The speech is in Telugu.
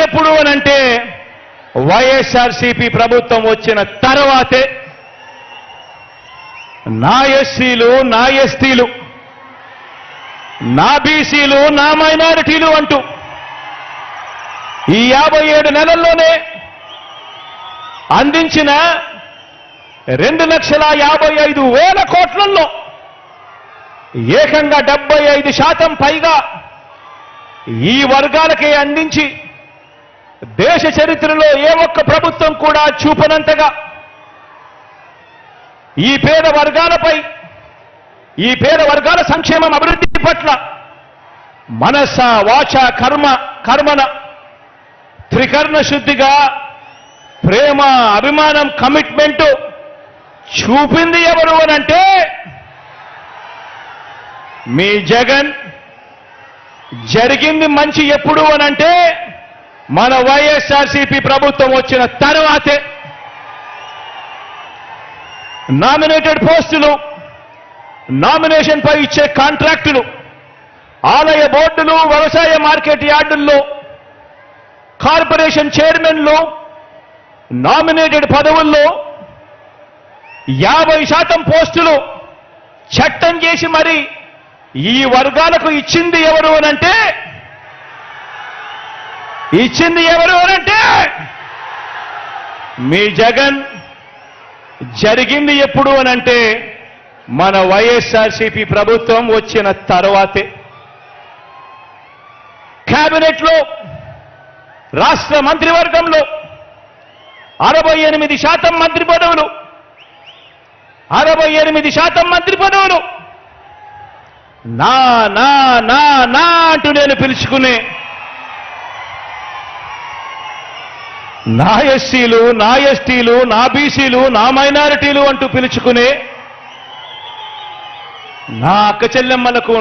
ఎప్పుడు అనంటే వైఎస్ఆర్సీపీ ప్రభుత్వం వచ్చిన తర్వాతే. నా ఎస్సీలు, నా ఎస్టీలు, నా బీసీలు, నా మైనారిటీలు అంటూ ఈ 57 నెలల్లోనే అందించిన 2,55,000 కోట్లలో ఏకంగా 75% పైగా ఈ వర్గాలకే అందించి దేశ చరిత్రలో ఏ ఒక్క ప్రభుత్వం కూడా చూపనంతగా ఈ పేద వర్గాల సంక్షేమం అభివృద్ధి పట్ల మనస వాచ కర్మన త్రికరణ శుద్ధిగా ప్రేమ, అభిమానం, కమిట్మెంట్ చూపింది ఎవరు అనంటే మీ జగన్. జరిగింది మంచి ఎప్పుడు అనంటే మన వైఎస్ఆర్సీపీ ప్రభుత్వం వచ్చిన తర్వాతే. నామినేటెడ్ పోస్టులు, నామినేషన్ పై ఇచ్చే కాంట్రాక్టులు, ఆలయ బోర్డులు, వ్యవసాయ మార్కెట్ యార్డుల్లో కార్పొరేషన్ చైర్మన్లు, నామినేటెడ్ పదవుల్లో 50% పోస్టులు చట్టం చేసి మరి ఈ వర్గాలకు ఇచ్చింది ఎవరు అనంటే మీ జగన్. జరిగింది ఎప్పుడు అనంటే మన వైఎస్ఆర్సీపీ ప్రభుత్వం వచ్చిన తర్వాతే. కేబినెట్లో, రాష్ట్ర మంత్రివర్గంలో 68% మంత్రి పదవులు, 68% మంత్రి పదవులు నా నా నా నా అంటూ నేను పిలుచుకునే నా ఎస్సీలు, నా ఎస్టీలు, నా బీసీలు, నా మైనారిటీలు అంటూ పిలుచుకునే నా అక్క చెల్లెమ్మలకు